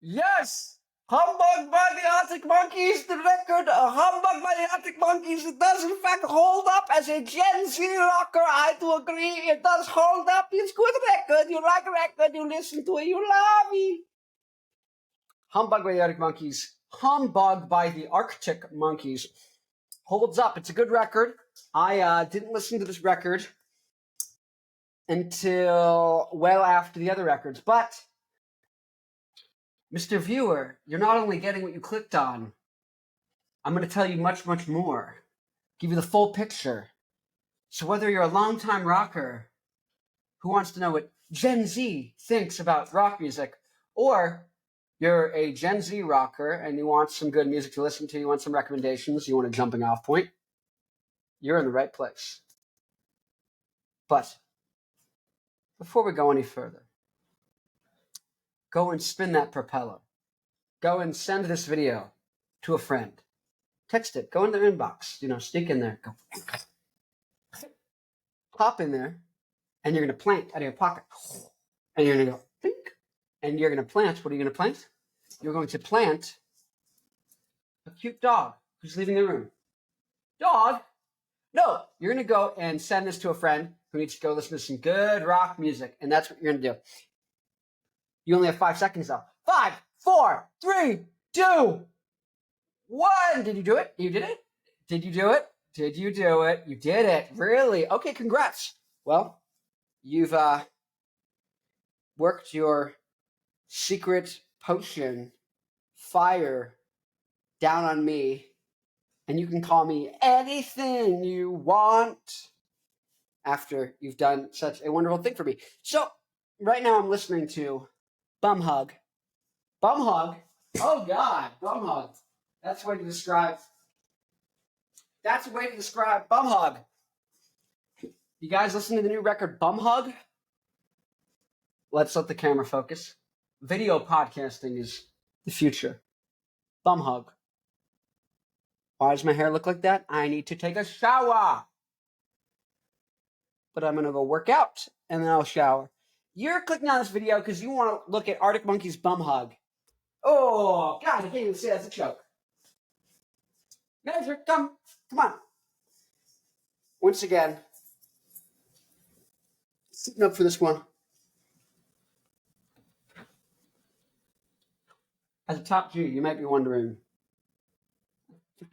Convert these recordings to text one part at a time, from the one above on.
Yes! Humbug by the Arctic Monkeys, the record Humbug by the Arctic Monkeys, it does in fact hold up as a Gen Z rocker. I do agree, it does hold up. It's a good record. You like a record, you listen to it, you love it. Humbug by the Arctic Monkeys. Humbug by the Arctic Monkeys holds up. It's a good record. I didn't listen to this record until well after the other records, but Mr. Viewer, you're not only getting what you clicked on, I'm going to tell you much, much more. Give you the full picture. So whether you're a longtime rocker who wants to know what Gen Z thinks about rock music, or you're a Gen Z rocker and you want some good music to listen to, you want some recommendations, you want a jumping off point, you're in the right place. But before we go any further, go and spin that propeller. Go and send this video to a friend. Text it. Go in their inbox. Sneak in there. Go. Pop in there, and you're going to plant out of your pocket. And you're going to go, think. And you're going to plant. What are you going to plant? You're going to plant a cute dog who's leaving the room. Dog? No. You're going to go and send this to a friend who needs to go listen to some good rock music. And that's what you're going to do. You only have 5 seconds, though. 5, 4, 3, 2, 1. Did you do it? You did it? Did you do it? Did you do it? You did it. Really? Okay, congrats. Well, you've worked your secret potion fire down on me, and you can call me anything you want after you've done such a wonderful thing for me. So, right now I'm listening to Bumhug. Bumhug? Oh, God. Bumhug. That's a way to describe Bumhug. You guys listen to the new record Bumhug? Let's let the camera focus. Video podcasting is the future. Bumhug. Why does my hair look like that? I need to take a shower. But I'm going to go work out, and then I'll shower. You're clicking on this video because you want to look at Arctic Monkeys' Bumhug. Oh, God, I can't even say that's a joke. Guys, come on. Once again, sitting up for this one. As a top G, you might be wondering.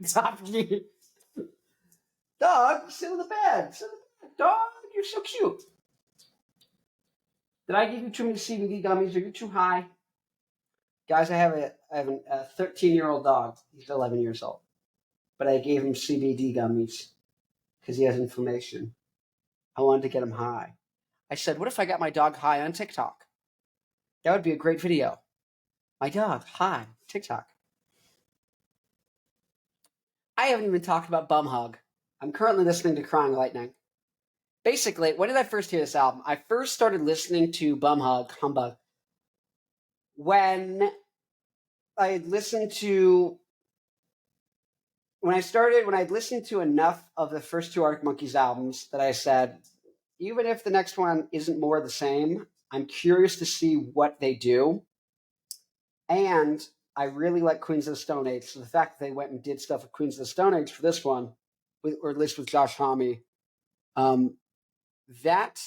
Top G. Dog, sit in the bed. Dog, you're so cute. Did I give you too many CBD gummies? Are you too high? Guys, I have a 13-year-old dog. He's 11 years old. But I gave him CBD gummies because he has inflammation. I wanted to get him high. I said, what if I got my dog high on TikTok? That would be a great video. My dog, high, TikTok. I haven't even talked about Bumhug. I'm currently listening to Crying Lightning. Basically, when did I first hear this album? I first started listening to Humbug, when I'd listened to enough of the first two Arctic Monkeys albums that I said, even if the next one isn't more of the same, I'm curious to see what they do. And I really like Queens of the Stone Age. So the fact that they went and did stuff with Queens of the Stone Age for this one, or at least with Josh Homme, that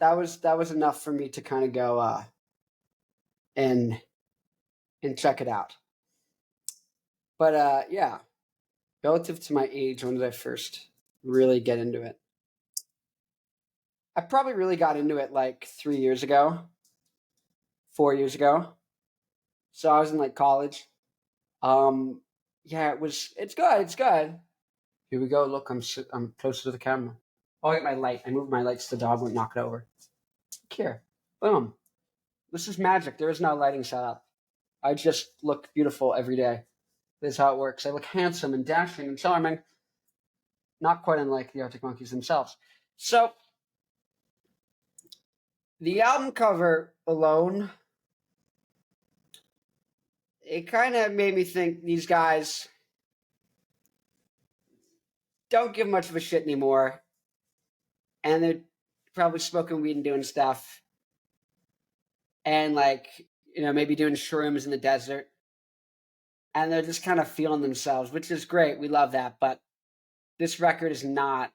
was enough for me to kind of go and check it out. But yeah, relative to my age, when did I first really get into it? I probably really got into it like 3 years ago, 4 years ago. So I was in like college. Yeah, it's good. Here we go. Look, I'm closer to the camera. Oh, I got my light. I moved my light so the dog won't knock it over. Here. Boom. This is magic. There is no lighting set up. I just look beautiful every day. This is how it works. I look handsome and dashing and charming. Not quite unlike the Arctic Monkeys themselves. So, the album cover alone, it kind of made me think these guys don't give much of a shit anymore. And they're probably smoking weed and doing stuff. And, like, maybe doing shrooms in the desert. And they're just kind of feeling themselves, which is great. We love that. But this record is not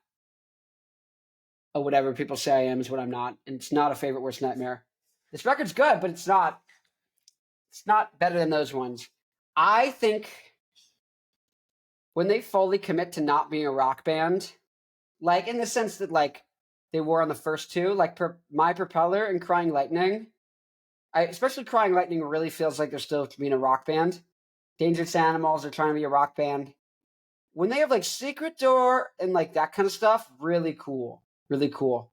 whatever people say I am is what I'm not. And it's not a favorite worst nightmare. This record's good, but it's not better than those ones. I think when they fully commit to not being a rock band, like in the sense that like they were on the first two, like My Propeller and Crying Lightning, especially Crying Lightning really feels like they're still being a rock band. Dangerous Animals are trying to be a rock band. When they have like Secret Door and like that kind of stuff, really cool. Really cool.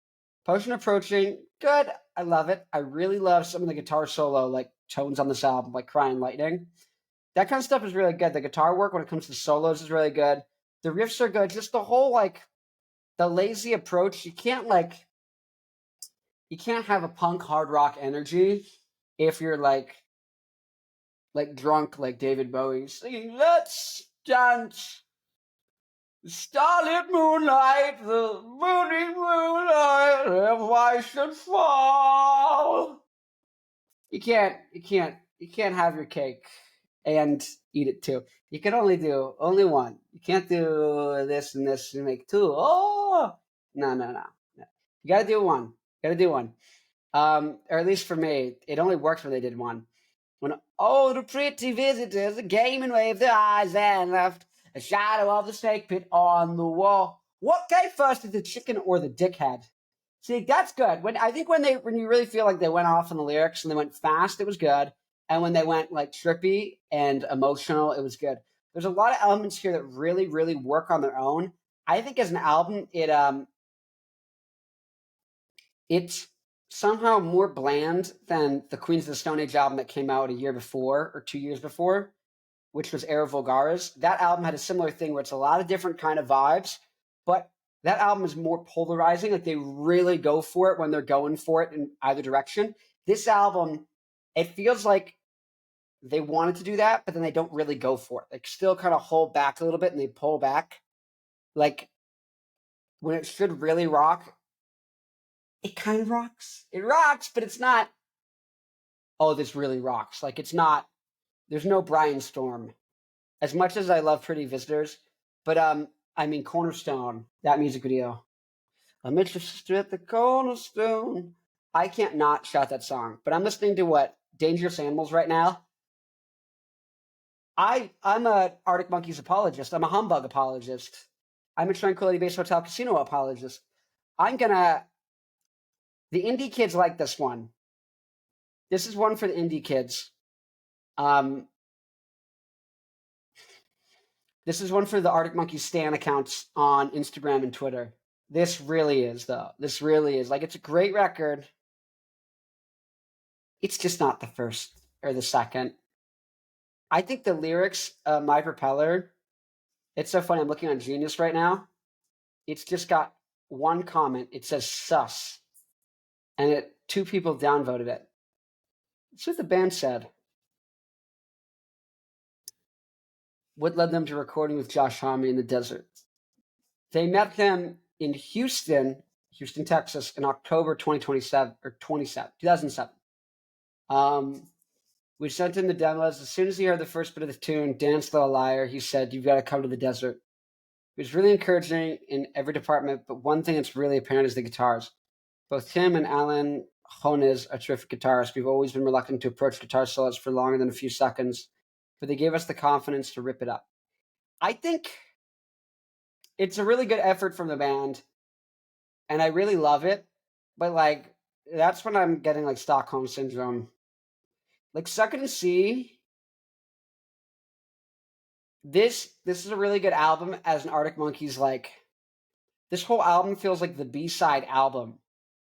Potion Approaching, good. I love it. I really love some of the guitar solo like tones on this album, like Crying Lightning. That kind of stuff is really good. The guitar work when it comes to solos is really good. The riffs are good. Just the whole like the lazy approach. You can't have a punk hard rock energy if you're like drunk like David Bowie singing "Let's Dance." Starlit moonlight, the moony moonlight, if I should fall. You can't have your cake and eat it too. You can only do one. You can't do this and this and make two. Oh, no. You gotta do one. Or at least for me, it only works when they did one. When all the pretty visitors came and waved their eyes and left a shadow of the snake pit on the wall. What came first, the chicken or the dickhead? See, that's good. When you really feel like they went off on the lyrics and they went fast, it was good. And when they went like trippy and emotional, it was good. There's a lot of elements here that really, really work on their own. I think as an album, it's somehow more bland than the Queens of the Stone Age album that came out a year before or 2 years before, which was Era Vulgaris. That album had a similar thing where it's a lot of different kind of vibes, but that album is more polarizing. Like they really go for it when they're going for it in either direction. This album, it feels like they wanted to do that, but then they don't really go for it. They still kind of hold back a little bit and they pull back. Like when it should really rock, it kind of rocks. It rocks, but it's not, oh, this really rocks. Like it's not, there's no Brian Storm. As much as I love Pretty Visitors, but Cornerstone, that music video. I met your sister at the Cornerstone. I can't not shout that song, but I'm listening to what? Dangerous Animals right now. I'm a Arctic Monkeys apologist. I'm a Humbug apologist. I'm a Tranquility Base Hotel Casino apologist. The indie kids like this one. This is one for the indie kids. This is one for the Arctic Monkeys stan accounts on Instagram and Twitter. This really is, though. This really is. Like, it's a great record. It's just not the first or the second. I think the lyrics, My Propeller, it's so funny. I'm looking on Genius right now. It's just got one comment. It says sus. And two people downvoted it. That's what the band said. What led them to recording with Josh Homme in the desert? They met them in Houston, Texas, in October 2007. We sent him the demos. As soon as he heard the first bit of the tune, Dance Little Liar, he said, "You've got to come to the desert." It was really encouraging in every department, but one thing that's really apparent is the guitars. Both Tim and Alan Jones are terrific guitarists. We've always been reluctant to approach guitar solos for longer than a few seconds, but they gave us the confidence to rip it up. I think it's a really good effort from the band, and I really love it, but like that's when I'm getting like Stockholm Syndrome. Like Suck and See, this is a really good album as an Arctic Monkeys, like this whole album feels like the B-side album.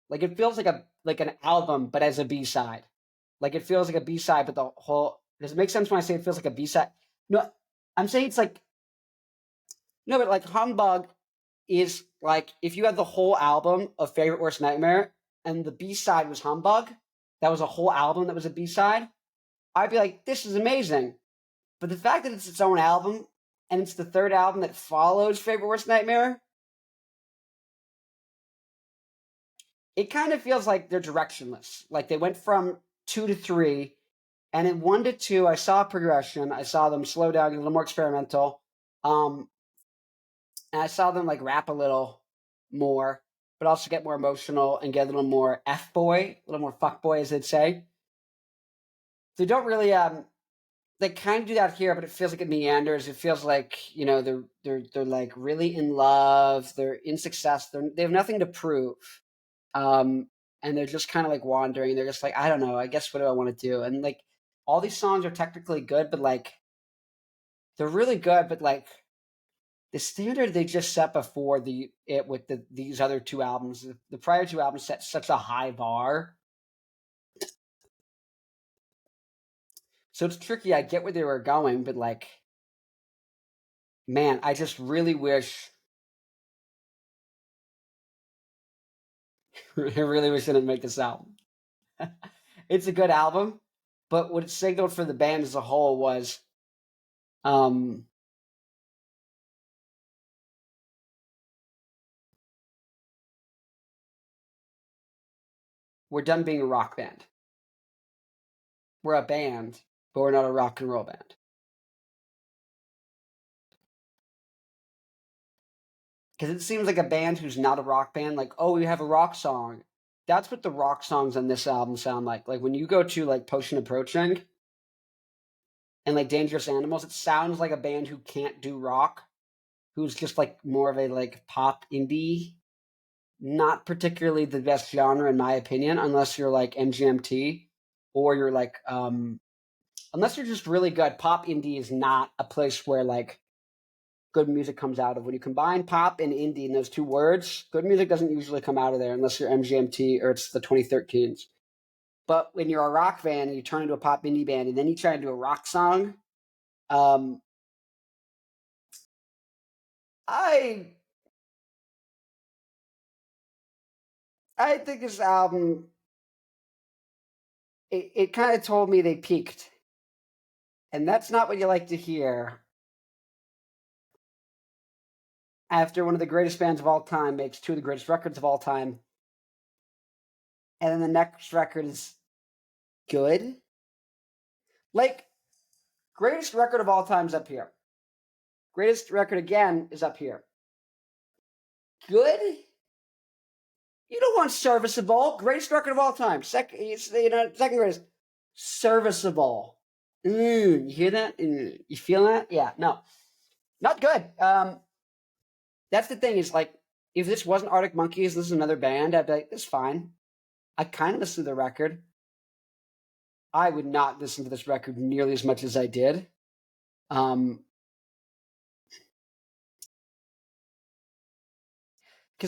Like it feels like an album, but as a B-side. Like it feels like a B-side, but the whole, does it make sense when I say it feels like a B-side? No, I'm saying it's like, no, but like Humbug is like, if you had the whole album of Favorite Worst Nightmare and the B-side was Humbug, that was a whole album that was a B-side, I'd be like, this is amazing. But the fact that it's its own album and it's the third album that follows Favorite Worst Nightmare, it kind of feels like they're directionless. Like they went from 2 to 3 And in 1 to 2, I saw progression. I saw them slow down, get a little more experimental. And I saw them like rap a little more, but also get more emotional and get a little more F-boy, a little more fuck-boy, as they'd say. They don't really they kind of do that here, but it feels like it meanders. It feels like, you know, they're like really in love, they're in success, they have nothing to prove. And they're just kind of like wandering. They're just like, I don't know, I guess what do I want to do? And like all these songs are technically good, but like they're really good, but like the standard they just set before these other 2 albums, the prior 2 albums set such a high bar. So it's tricky. I get where they were going, but like, man, I just really wish I really wish I didn't make this album. It's a good album, but what it signaled for the band as a whole was um we're done being a rock band. We're a band, but we're not a rock and roll band. Because it seems like a band who's not a rock band, like, oh, we have a rock song. That's what the rock songs on this album sound like. Like when you go to like Potion Approaching and like Dangerous Animals, it sounds like a band who can't do rock, who's just like more of a like pop indie. Not particularly the best genre in my opinion, unless you're like MGMT or you're like unless you're just really good. Pop indie is not a place where like good music comes out of. When you combine pop and indie in those 2 words, good music doesn't usually come out of there unless you're MGMT or it's the 2013s. But when you're a rock band and you turn into a pop indie band and then you try to do a rock song, um, I think this album it kind of told me they peaked, and that's not what you like to hear after one of the greatest bands of all time makes 2 of the greatest records of all time, and then the next record is good. Like, greatest record of all time is up here. Greatest record again is up here. Good? You don't want serviceable. Greatest record of all time. Second greatest. Serviceable. You hear that? You feel that? Yeah, no. Not good. That's the thing is like, if this wasn't Arctic Monkeys, this is another band, I'd be like, it's fine. I kind of listen to the record. I would not listen to this record nearly as much as I did. Because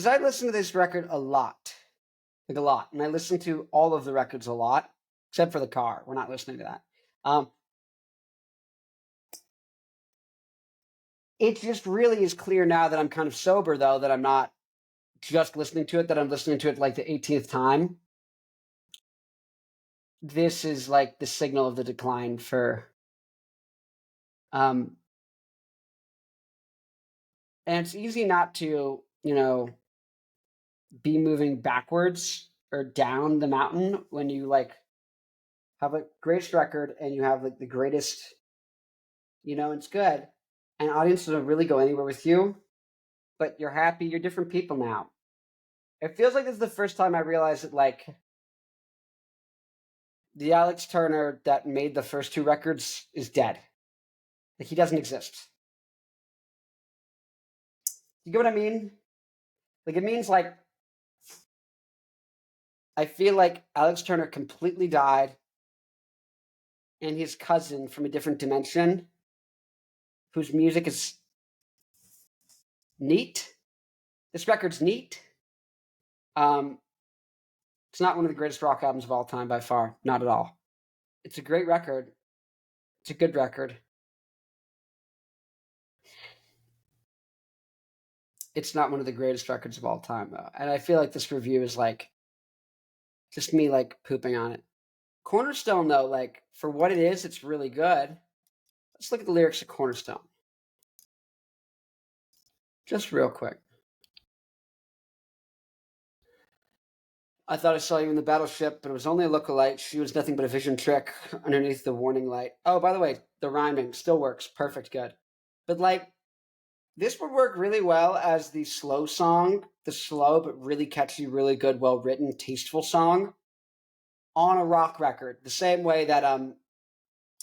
I listen to this record a lot. Like a lot. And I listen to all of the records a lot, except for The Car. We're not listening to that. It just really is clear now that I'm kind of sober, though, that I'm not just listening to it, that I'm listening to it like the 18th time. This is like the signal of the decline for and it's easy not to, you know, be moving backwards or down the mountain when you like have a greatest record and you have like the greatest, you know, it's good. And audiences don't really go anywhere with you, but you're happy, you're different people now. It feels like this is the first time I realized that like the Alex Turner that made the first 2 records is dead. Like he doesn't exist. You get what I mean? Like it means like I feel like Alex Turner completely died and his cousin from a different dimension whose music is neat. This record's neat. It's not one of the greatest rock albums of all time by far. Not at all. It's a great record. It's a good record. It's not one of the greatest records of all time, though. And I feel like this review is like just me like pooping on it. Cornerstone, though, like for what it is, it's really good. Let's look at the lyrics of Cornerstone. Just real quick. I thought I saw you in the battleship, but it was only a lookalike. She was nothing but a vision trick underneath the warning light. Oh, by the way, the rhyming still works. Perfect, good. But like, this would work really well as the slow song, the slow but really catchy, really good, well written, tasteful song on a rock record. The same way that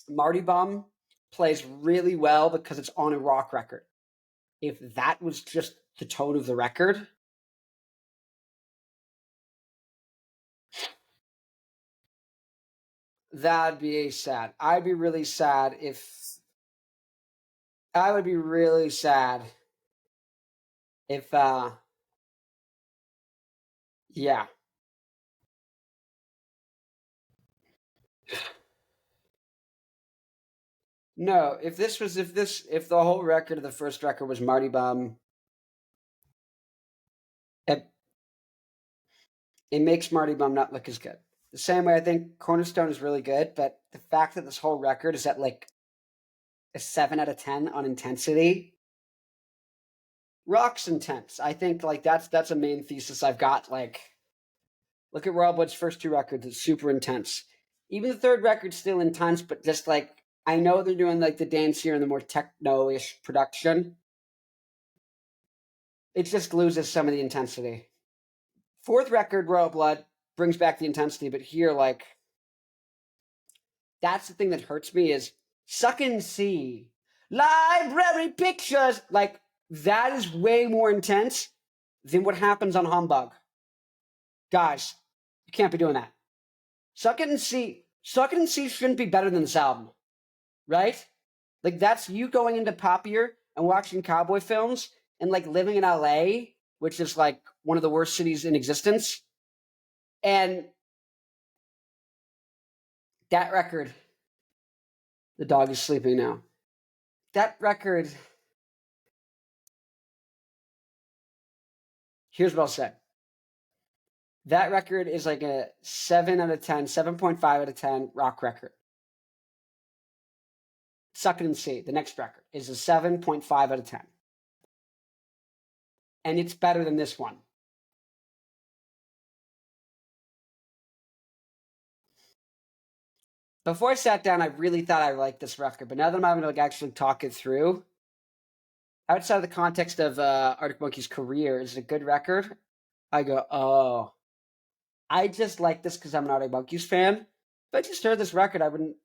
Marty Bum plays really well because it's on a rock record. If that was just the tone of the record, that'd be sad. I'd be really sad if I would be really sad if yeah. No, if the whole record of the first record was Marty Bum, it, it makes Marty Bum not look as good. The same way I think Cornerstone is really good, but the fact that this whole record is at like a 7 out of 10 on intensity, rock's intense. I think like that's a main thesis I've got. Like, look at Royal Blood's first two records; it's super intense. Even the third record's still intense, but just like I know they're doing like the dancier and the more techno-ish production. It just loses some of the intensity. Fourth record, Royal Blood, brings back the intensity, but here, like, that's the thing that hurts me is Suck and See, Library Pictures. Like, that is way more intense than what happens on Humbug. Guys, you can't be doing that. Suck and See shouldn't be better than this album, right? Like, that's you going into Poppier and watching cowboy films and, like, living in LA, which is, like, one of the worst cities in existence. And that record, the dog is sleeping now. That record, here's what I'll say. That record is like a 7 out of 10, 7.5 out of 10 rock record. Suck It and See, the next record, is a 7.5 out of 10. And it's better than this one. Before I sat down, I really thought I liked this record, but now that I'm having to like actually talk it through, outside of the context of Arctic Monkey's career, is it a good record? I go, oh, I just like this because I'm an Arctic Monkeys fan. If I just heard this record, I wouldn't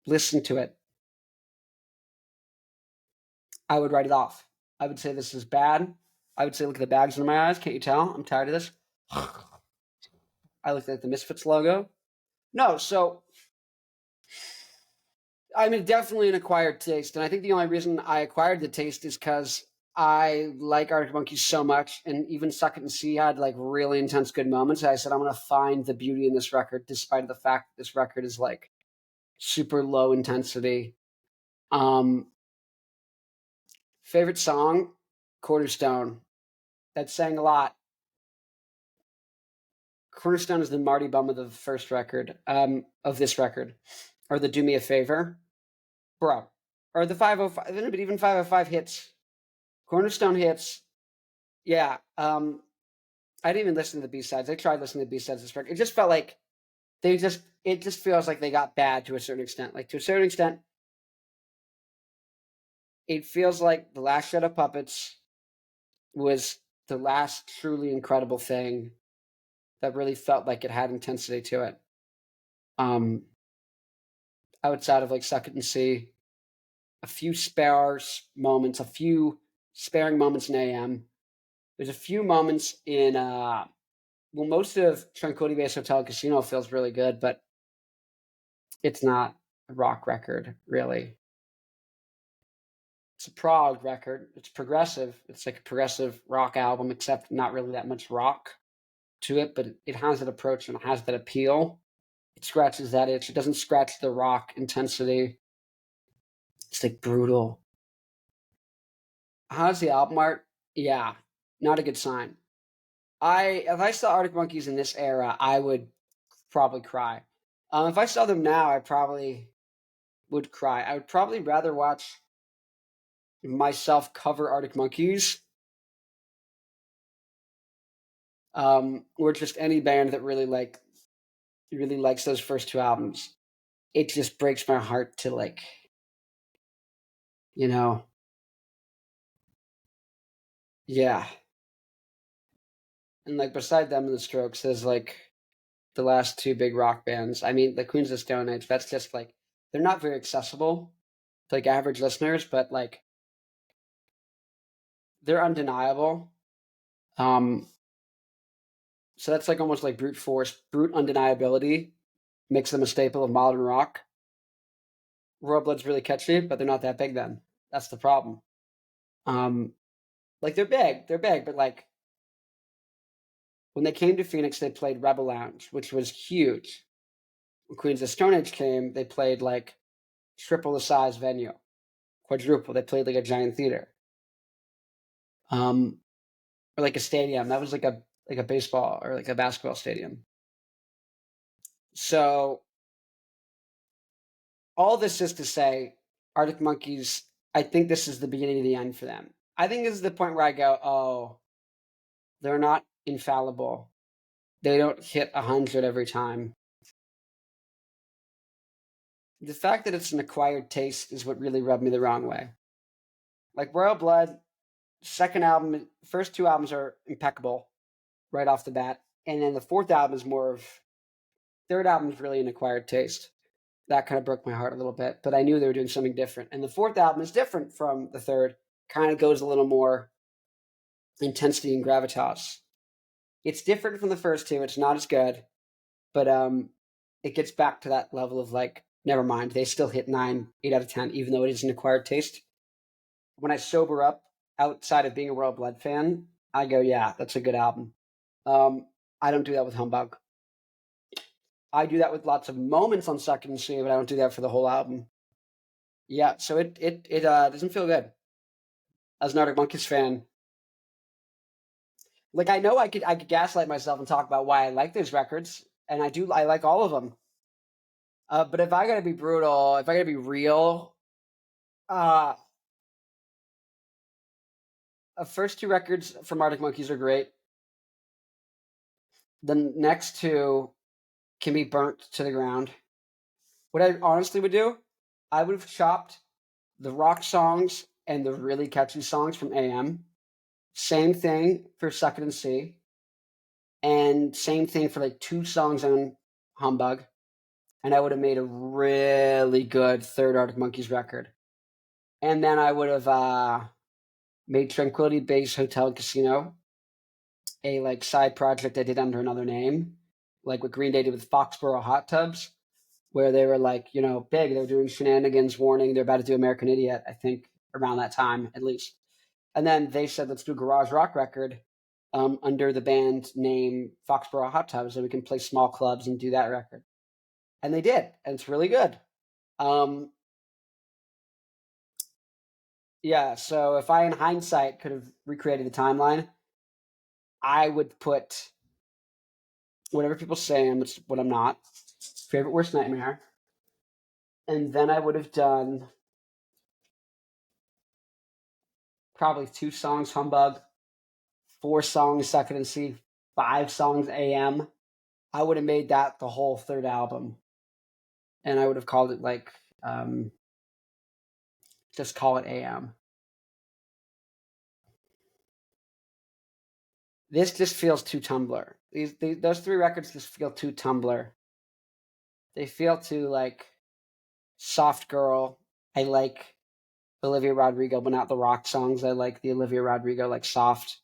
listen to it. I would write it off. I would say this is bad. I would say look at the bags under my eyes. Can't you tell? I'm tired of this. I looked at the Misfits logo. No, so I mean, definitely an acquired taste, and I think the only reason I acquired the taste is because I like Arctic Monkeys so much, and even Suck It and See had like really intense good moments. I said I'm gonna find the beauty in this record, despite the fact that this record is like super low intensity. Favorite song, Cornerstone. That sang a lot. Cornerstone is the Marty Bum of the first record, of this record, or the Do Me a Favor, bro, or the 505. But even 505 hits. Cornerstone hits. Yeah. I didn't even listen to the B sides. I tried listening to the B sides this record. It just felt like it just feels like they got bad to a certain extent. Like to a certain extent, it feels like the last Shut Up Puppets was the last truly incredible thing that really felt like it had intensity to it. Outside of like Suck It and See, a few sparse moments, a few sparing moments in AM. There's a few moments in most of Tranquility Base Hotel Casino feels really good, but it's not a rock record, really. It's a prog record. It's progressive. It's like a progressive rock album, except not really that much rock to it, but it has that approach and it has that appeal. It scratches that itch. It doesn't scratch the rock intensity. It's like brutal. How's the album art? Yeah, not a good sign. If I saw Arctic Monkeys in this era, I would probably cry. If I saw them now, I probably would cry. I would probably rather watch myself cover Arctic Monkeys or just any band that really likes those first two albums. It just breaks my heart to like, you know, yeah. And like beside them and the Strokes, there's like the last two big rock bands. I mean, the Queens of the Stone Age. That's just like they're not very accessible to like average listeners, but like they're undeniable. So that's like almost like brute force, brute undeniability makes them a staple of modern rock. Royal Blood's really catchy, but they're not that big then. That's the problem. Like they're big, but like when they came to Phoenix, they played Rebel Lounge, which was huge. When Queens of Stone Age came, they played like triple the size venue, quadruple. They played like a giant theater, or like a stadium. That was like a baseball or like a basketball stadium. So all this is to say, Arctic Monkeys. I think this is the beginning of the end for them. I think this is the point where I go, oh, they're not infallible. They don't hit 100 every time. The fact that it's an acquired taste is what really rubbed me the wrong way. Like Royal Blood, first two albums are impeccable right off the bat, and then the fourth album is third album is really an acquired taste. That kind of broke my heart a little bit, but I knew they were doing something different. And the fourth album is different from the third, kind of goes a little more intensity and gravitas. It's different from the first two. It's not as good, but it gets back to that level of like, never mind. They still hit 9, 8 out of 10, even though it is an acquired taste. When I sober up outside of being a Royal Blood fan, I go, yeah, that's a good album. I don't do that with Humbug. I do that with lots of moments on Second and C, but I don't do that for the whole album. Yeah, so it doesn't feel good as an Arctic Monkeys fan. Like I know I could gaslight myself and talk about why I like those records, and I like all of them. But if I gotta be brutal, if I gotta be real, uh, first two records from Arctic Monkeys are great. The next two can be burnt to the ground. What I honestly would do, I would have chopped the rock songs and the really catchy songs from AM. Same thing for Second and C. And same thing for like 2 songs on Humbug. And I would have made a really good third Arctic Monkeys record. And then I would have made Tranquility Base Hotel and Casino a like side project I did under another name, like what Green Day did with Foxborough Hot Tubs, where they were like, big. They were doing Shenanigans, Warning. They're about to do American Idiot, I think, around that time at least. And then they said, let's do a garage rock record under the band name Foxborough Hot Tubs, and we can play small clubs and do that record. And they did, and it's really good. Yeah, so if I, in hindsight, could have recreated the timeline, I would put whatever people say, which what I'm not, Favorite Worst Nightmare, and then I would have done probably 2 songs Humbug, 4 songs Second and C, 5 songs AM. I would have made that the whole third album, and I would have called it like just call it AM. This just feels too Tumblr. Those 3 records just feel too Tumblr. They feel too like soft girl. I like Olivia Rodrigo, but not the rock songs. I like the Olivia Rodrigo like soft,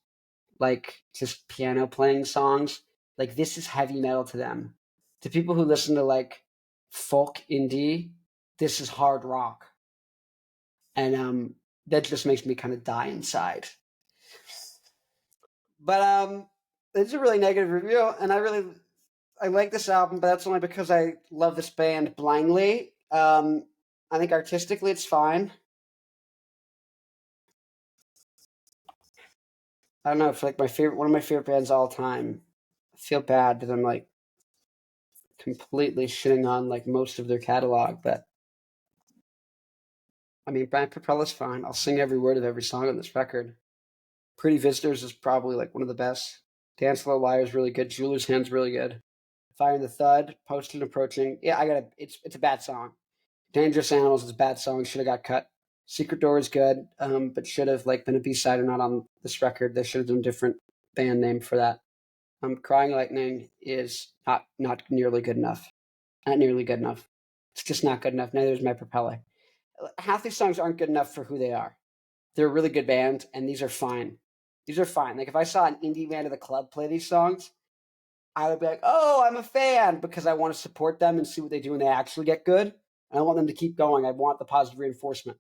like just piano playing songs. Like this is heavy metal to them. To people who listen to like folk indie, this is hard rock. And that just makes me kind of die inside. But it's a really negative review, and I like this album, but that's only because I love this band blindly. I think artistically it's fine. I don't know, it's like one of my favorite bands all time. I feel bad that I'm like completely shitting on like most of their catalog, but I mean, Brian Papella's fine. I'll sing every word of every song on this record. Pretty Visitors is probably like one of the best. Dance Low Liar is really good. Jeweler's Hand's really good. Fire in the Thud, Posted Approaching. Yeah, it's a bad song. Dangerous Animals is a bad song. Should have got cut. Secret Door is good, but should have been a B-side or not on this record. They should have done a different band name for that. Crying Lightning is not nearly good enough. Not nearly good enough. It's just not good enough. Neither is My Propeller. Half these songs aren't good enough for who they are. They're a really good band, and these are fine. These are fine. If I saw an indie band at the club play these songs, I would be like, oh, I'm a fan, because I want to support them and see what they do when they actually get good. And I want them to keep going. I want the positive reinforcement.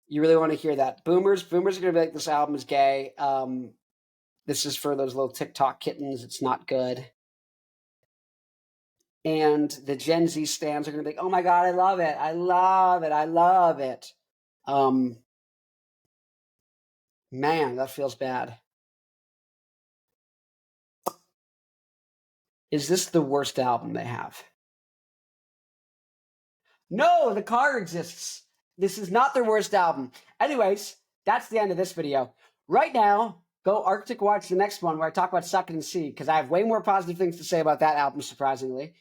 You really want to hear that. Boomers are going to be like, this album is gay. This is for those little TikTok kittens. It's not good. And the Gen Z stans are going to be like, oh my God, I love it. I love it. I love it. Man, that feels bad. Is this the worst album they have? No, the car exists. This is not their worst album. Anyways, that's the end of this video. Right now, go Arctic watch the next one where I talk about Suck It and See, because I have way more positive things to say about that album, surprisingly.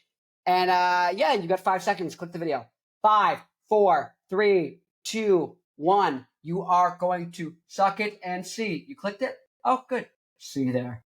And yeah, you got 5 seconds. Click the video. 5, 4, 3, 2, 1. You are going to suck it and see. You clicked it? Oh, good. See you there.